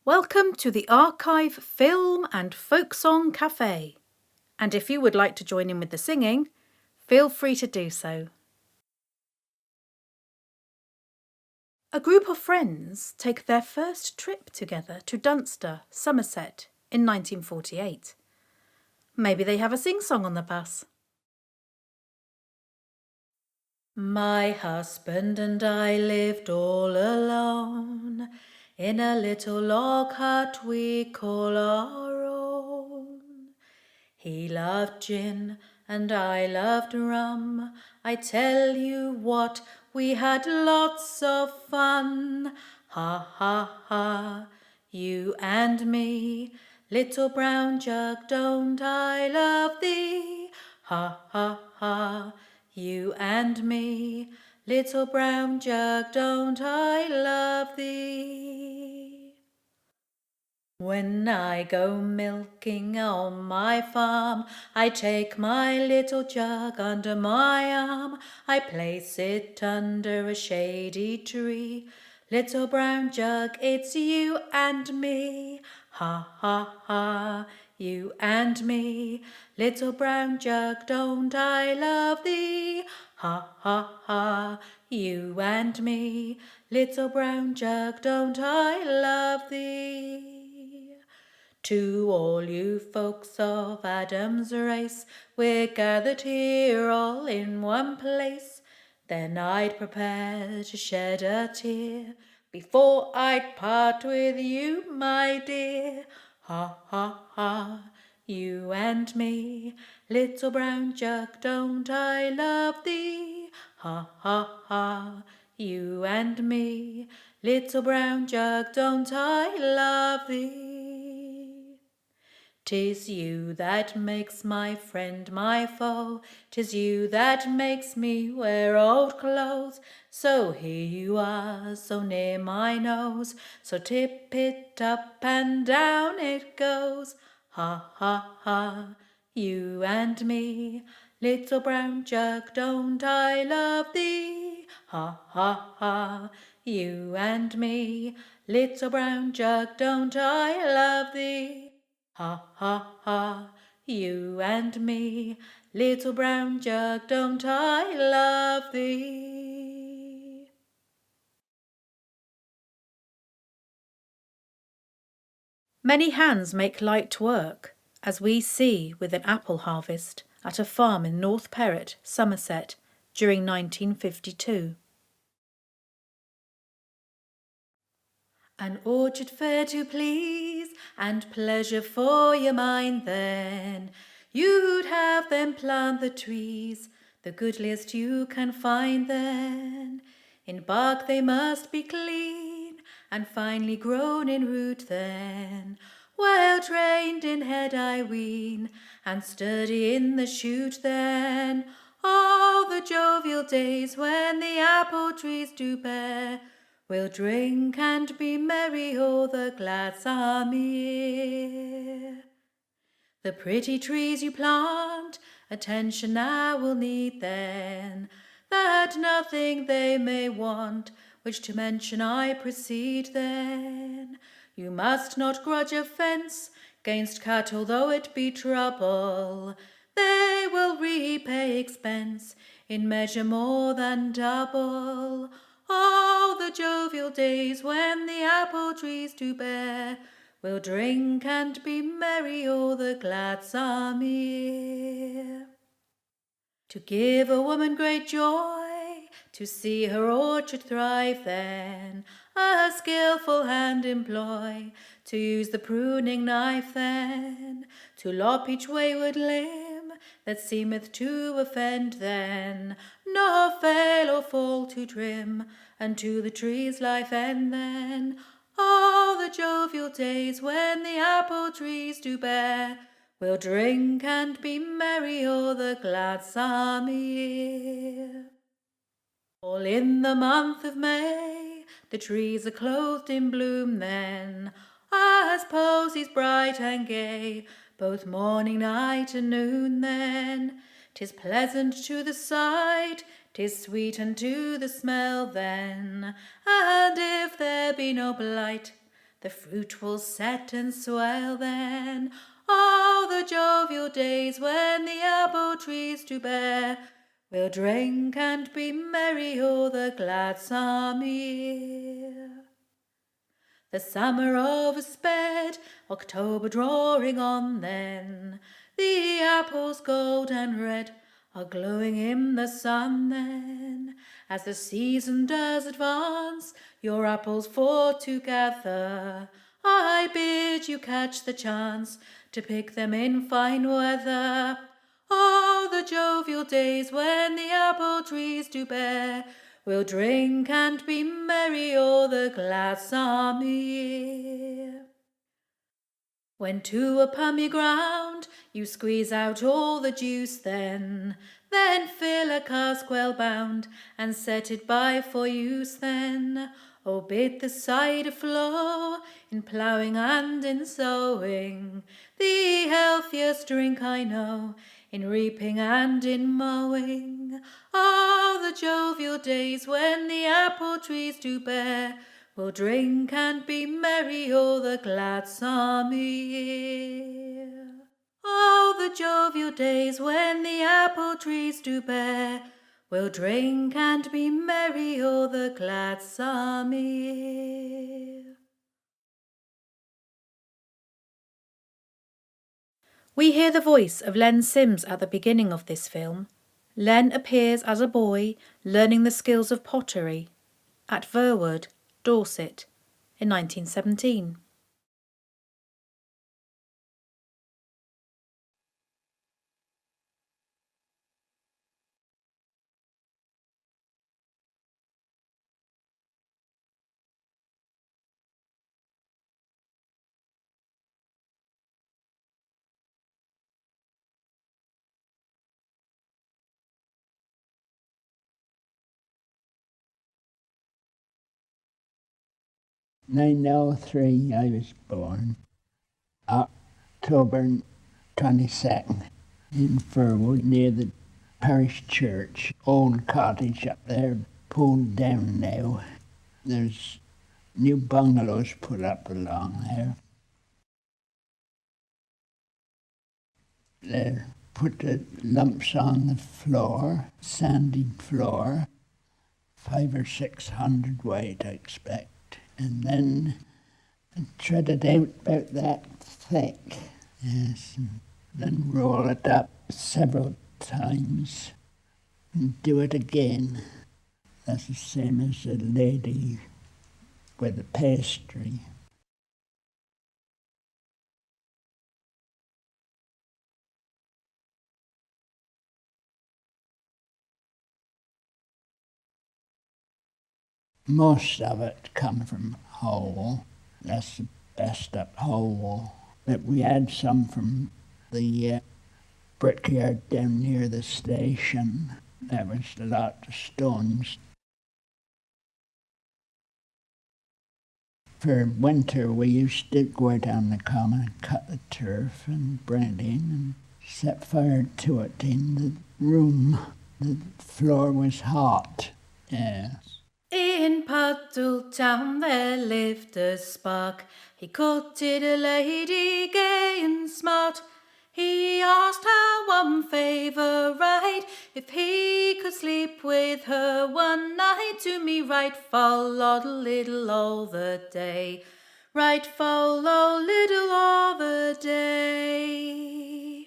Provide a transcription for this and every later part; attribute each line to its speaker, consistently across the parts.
Speaker 1: Welcome to the Archive Film and Folk Song Café. And if you would like to join in with the singing, feel free to do so. A group of friends take their first trip together to Dunster, Somerset, in 1948. Maybe they have a sing-song on the bus. My husband and I lived all alone in a little log hut we call our own. He loved gin and I loved rum. I tell you what, we had lots of fun. Ha ha ha, you and me. Little brown jug, don't I love thee? Ha ha ha, you and me. Little brown jug, don't I love thee? When I go milking on my farm, I take my little jug under my arm. I place it under a shady tree. Little brown jug, it's you and me. Ha ha ha, you and me. Little brown jug, don't I love thee? Ha ha ha, you and me. Little brown jug, don't I love thee? To all you folks of Adam's race, we're gathered here all in one place. Then I'd prepare to shed a tear before I'd part with you, my dear. Ha ha ha, you and me. Little brown jug, don't I love thee? Ha ha ha, you and me. Little brown jug, don't I love thee? 'Tis you that makes my friend my foe, 'tis you that makes me wear old clothes. So here you are, so near my nose, so tip it up and down it goes. Ha ha ha, you and me. Little brown jug, don't I love thee? Ha ha ha, you and me. Little brown jug, don't I love thee? Ha ha ha, you and me. Little brown jug, don't I love thee? Many hands make light work, as we see with an apple harvest at a farm in North Perrott, Somerset, during 1952. An orchard fair to please, and pleasure for your mind then. You'd have them plant the trees, the goodliest you can find then. In bark they must be clean, and finely grown in root then. Well trained in head I ween, and sturdy in the shoot then. All the jovial days when the apple trees do bear, we'll drink and be merry all the gladsome year. The pretty trees you plant, attention now will need then, that nothing they may want, which to mention I proceed then. You must not grudge offence 'gainst cattle, though it be trouble. They will repay expense in measure more than double. All the jovial days when the apple trees do bear, we'll drink and be merry all the gladsome year. To give a woman great joy, to see her orchard thrive then, a skilful hand employ, to use the pruning knife then, to lop each wayward limb that seemeth to offend then, nor fail or fall to trim unto the tree's life end then. All the jovial days when the apple trees do bear, we'll drink and be merry all the gladsome year. All in the month of May, the trees are clothed in bloom then, as posies bright and gay, both morning, night, and noon then. 'Tis pleasant to the sight, 'tis sweet unto the smell then, and if there be no blight, the fruit will set and swell then. Oh, the jovial days when the apple trees do bear. We'll drink and be merry all the gladsome year. The summer oversped, October drawing on then. The apples gold and red are glowing in the sun then. As the season does advance, your apples for to gather. I bid you catch the chance to pick them in fine weather. Oh, the jovial days when the apple trees do bear. We'll drink and be merry all the gladsome year. When to a pummy ground you squeeze out all the juice then fill a cask well bound and set it by for use then. Oh, bid the cider flow in ploughing and in sowing, the healthiest drink I know in reaping and in mowing. Oh, the jovial days when the apple trees do bear. We'll drink and be merry all the gladsome year. Oh, the jovial days when the apple trees do bear. We'll drink and be merry all the gladsome year. We hear the voice of Len Sims at the beginning of this film. Len appears as a boy learning the skills of pottery at Verwood, Dorset, in 1917.
Speaker 2: In 1903 I was born, October 22nd, in Verwood near the parish church. Old cottage up there, pulled down now. There's new bungalows put up along there. They put the lumps on the floor, sandy floor, 500 or 600 weight I expect. And then tread it out about that thick, yes, and then roll it up several times and do it again. That's the same as a lady with a pastry. Most of it come from Hull. That's the best up Hull. But we had some from the brickyard down near the station. There was a lot of stones. For winter, we used to go out on the common and cut the turf and bring it in and set fire to it in the room. The floor was hot. Yes.
Speaker 1: In Puddletown there lived a spark. He courted a lady gay and smart. He asked her one favour right, if he could sleep with her one night. To me right foul little all the day, right foul little all the day.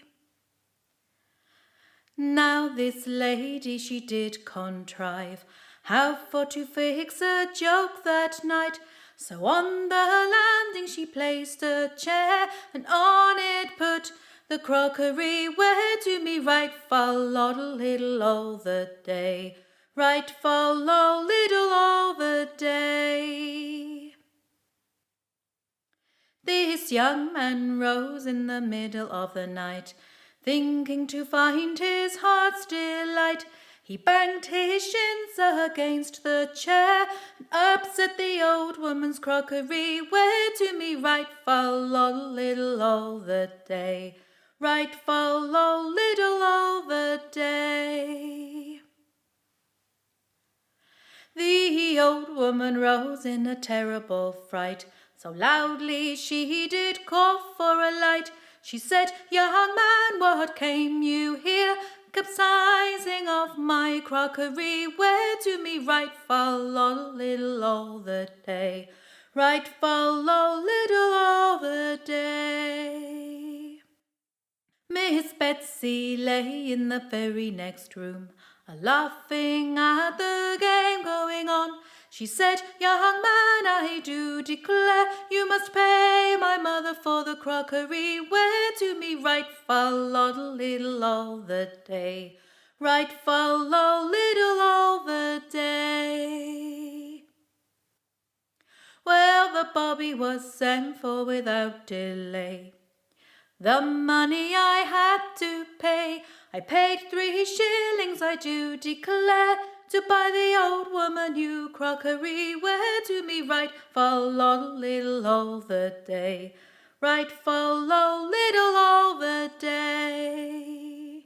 Speaker 1: Now this lady she did contrive how for to fix a joke that night. So on the landing she placed a chair, and on it put the crockery ware. To me right foul little all the day, right foul little all the day. This young man rose in the middle of the night, thinking to find his heart's delight. He banged his shins against the chair and upset the old woman's crockery ware. To me right foul little all the day, right foul little all the day. The old woman rose in a terrible fright, So loudly she did call for a light. She said, "Young man, what came you here? Capsizing of my crockery, where to me right fall all little all the day, right fall all little all the day." Miss Betsy lay in the very next room, a-laughing at the game going on. She said, "Young man, I do declare you must pay my mother for the crockery, where to me right fall all little all the day, right fall all little all the day." Well, the bobby was sent for without delay. The money I had to pay, I paid 3 shillings, I do declare, to buy the old woman new crockery, where to me right fall all little all the day, right fall all little all the day.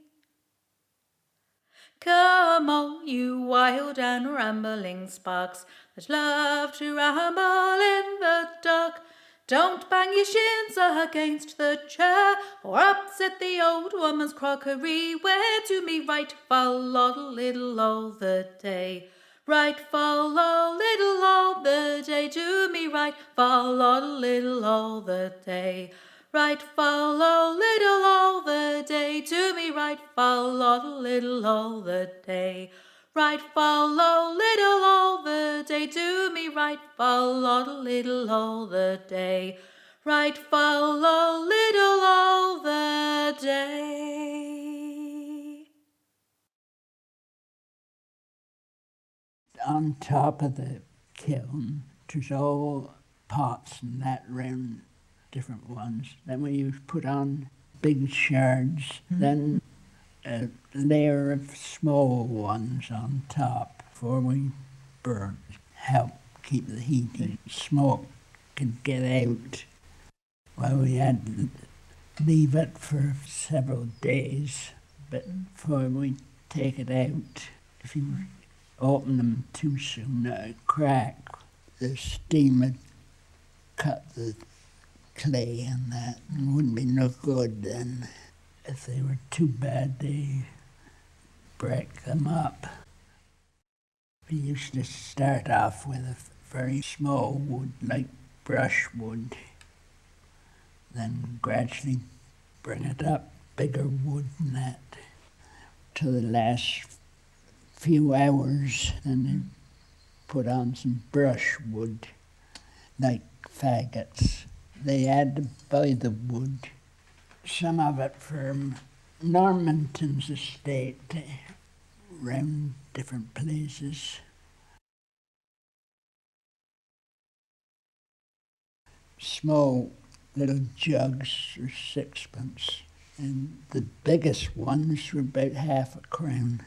Speaker 1: Come on, you wild and rambling sparks that love to ramble in the dark, don't bang your shins against the chair, or upset the old woman's crockery, where to me right fall all little all the day, right fall all little all the day, to me right fall all little all the day, right fall all little all the day, to me right fall all little all the day, right fall all little all the day, to me right fall all little all the day, right fall all little all the day.
Speaker 2: On top of the kiln, there's all pots and that round, different ones. Then we used to put on big shards, then a layer of small ones on top before we burn. Help keep the heating. Smoke could get out. Well, we had to leave it for several days, but before we take it out, if you open them too soon, it would crack. The steam would cut the clay and that, and wouldn't be no good then. If they were too bad, they break them up. We used to start off with a very small wood, like brushwood, then gradually bring it up, bigger wood than that, till the last few hours, and then put on some brushwood, like faggots. They had to buy the wood, some of it from Normanton's estate, round different places. Small little jugs are 6pence, and the biggest ones were about half a crown.